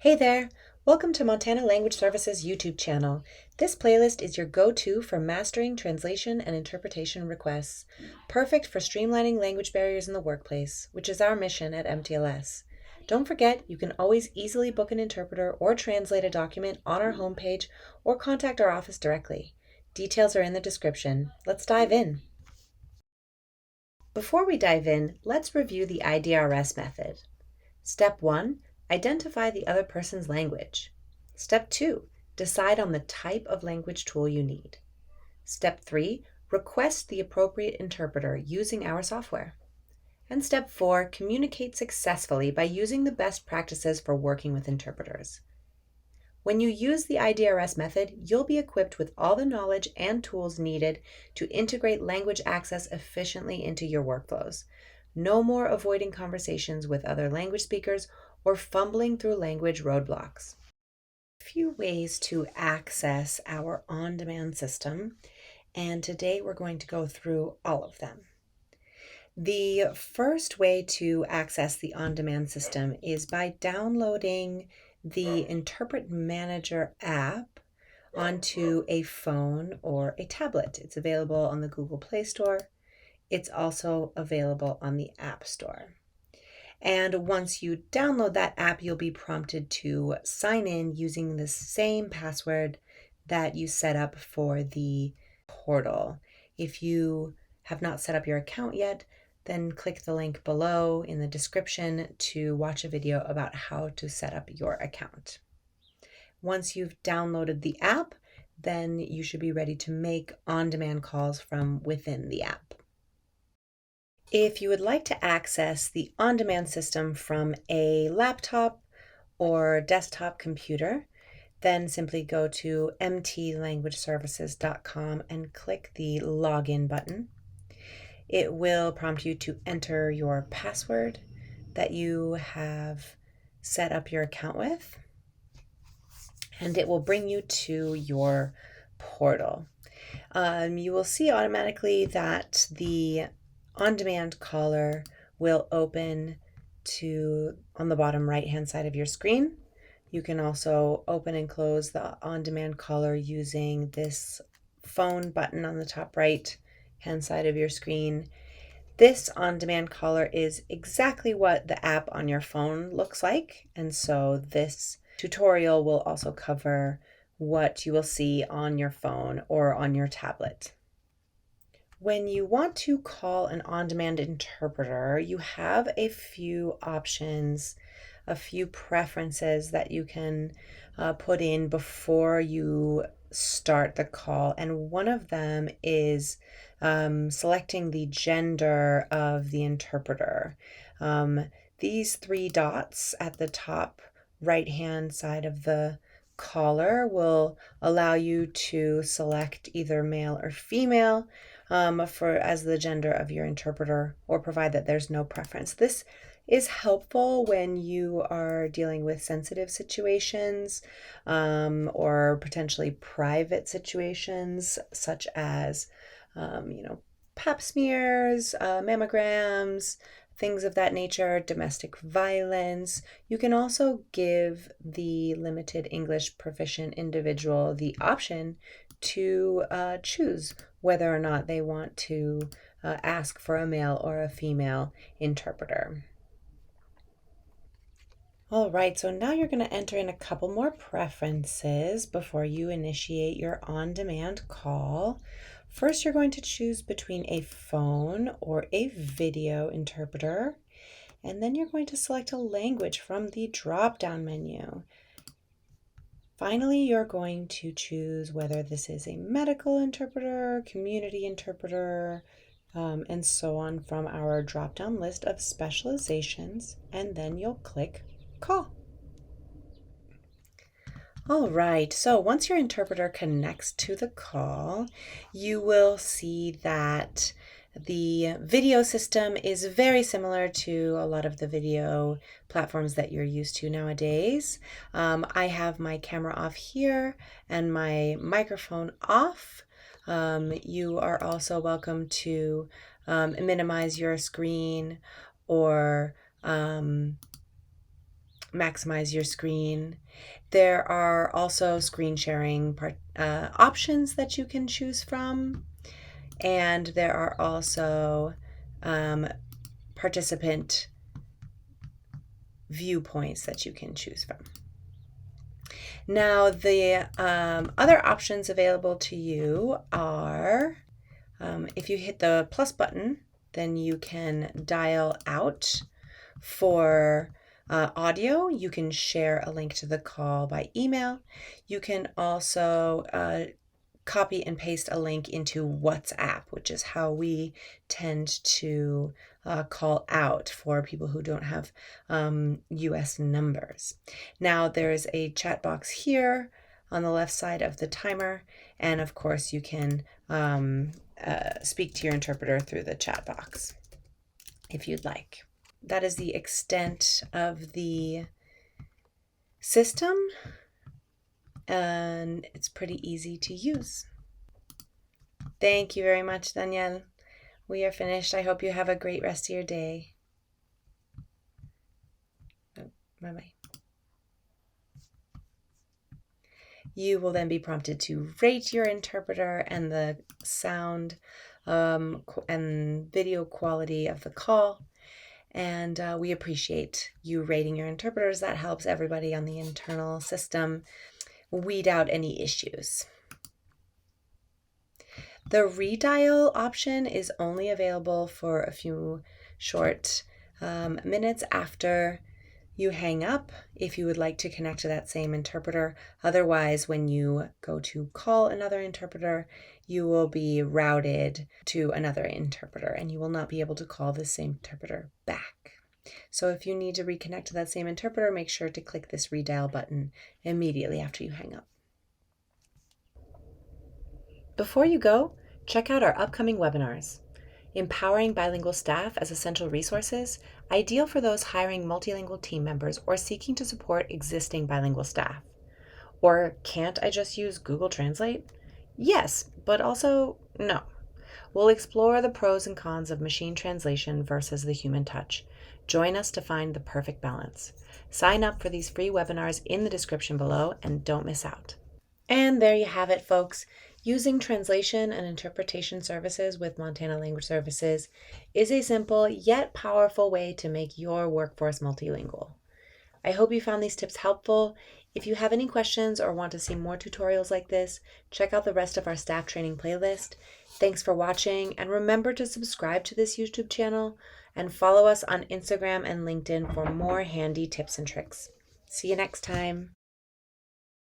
Hey there! Welcome to Montana Language Services YouTube channel. This playlist is your go-to for mastering translation and interpretation requests, perfect for streamlining language barriers in the workplace, which is our mission at MTLS. Don't forget, you can always easily book an interpreter or translate a document on our homepage or contact our office directly. Details are in the description. Let's dive in. Before we dive in, let's review the IDRS method. Step 1. Identify the other person's language. Step 2. Decide on the type of language tool you need. Step 3. Request the appropriate interpreter using our software. And Step 4. Communicate successfully by using the best practices for working with interpreters. When you use the IDRS method, you'll be equipped with all the knowledge and tools needed to integrate language access efficiently into your workflows. No more avoiding conversations with other language speakers or fumbling through language roadblocks. A few ways to access our on-demand system, and today we're going to go through all of them. The first way to access the on-demand system is by downloading the Interpret Manager app onto a phone or a tablet. It's available on the Google Play Store. It's also available on the App Store. And once you download that app, you'll be prompted to sign in using the same password that you set up for the portal. If you have not set up your account yet, then click the link below in the description to watch a video about how to set up your account. Once you've downloaded the app, then you should be ready to make on-demand calls from within the app. If you would like to access the on-demand system from a laptop or desktop computer, then simply go to mtlanguageservices.com and click the login button. It will prompt you to enter your password that you have set up your account with, and it will bring you to your portal. You will see automatically that the on-demand caller will open on the bottom right-hand side of your screen. You can also open and close the on-demand caller using this phone button on the top right-hand side of your screen. This on-demand caller is exactly what the app on your phone looks like, and so this tutorial will also cover what you will see on your phone or on your tablet. When you want to call an on-demand interpreter, you have a few options, a few preferences that you can put in before you start the call. And one of them is selecting the gender of the interpreter. These three dots at the top right-hand side of the caller will allow you to select either male or female as the gender of your interpreter, or provide that there's no preference. This is helpful when you are dealing with sensitive situations or potentially private situations, such as pap smears, mammograms, things of that nature, domestic violence. You can also give the limited English proficient individual the option to choose whether or not they want to ask for a male or a female interpreter. All right, so now you're going to enter in a couple more preferences before you initiate your on-demand call. First, you're going to choose between a phone or a video interpreter, and then you're going to select a language from the drop-down menu. Finally, you're going to choose whether this is a medical interpreter, community interpreter, and so on from our drop-down list of specializations, and then you'll click Call. All right, so once your interpreter connects to the call, you will see that the video system is very similar to a lot of the video platforms that you're used to nowadays. I have my camera off here and my microphone off. You are also welcome to minimize your screen or maximize your screen. There are also screen sharing options that you can choose from. And there are also participant viewpoints that you can choose from. Now, the other options available to you are, if you hit the plus button, then you can dial out for audio. You can share a link to the call by email. You can also copy and paste a link into WhatsApp, which is how we tend to call out for people who don't have US numbers. Now there's a chat box here on the left side of the timer, and of course you can speak to your interpreter through the chat box if you'd like. That is the extent of the system, and it's pretty easy to use. Thank you very much, Danielle. We are finished. I hope you have a great rest of your day. Bye-bye. You will then be prompted to rate your interpreter and the sound and video quality of the call. And we appreciate you rating your interpreters. That helps everybody on the internal system weed out any issues. The redial option is only available for a few short minutes after you hang up if you would like to connect to that same interpreter. Otherwise, when you go to call another interpreter, you will be routed to another interpreter and you will not be able to call the same interpreter back. So if you need to reconnect to that same interpreter, make sure to click this redial button immediately after you hang up. Before you go, check out our upcoming webinars. Empowering bilingual staff as essential resources, ideal for those hiring multilingual team members or seeking to support existing bilingual staff. Or can't I just use Google Translate? Yes, but also no. We'll explore the pros and cons of machine translation versus the human touch. Join us to find the perfect balance. Sign up for these free webinars in the description below and don't miss out. And there you have it, folks. Using translation and interpretation services with Montana Language Services is a simple yet powerful way to make your workforce multilingual. I hope you found these tips helpful. If you have any questions or want to see more tutorials like this, check out the rest of our staff training playlist. Thanks for watching, and remember to subscribe to this YouTube channel and follow us on Instagram and LinkedIn for more handy tips and tricks. See you next time.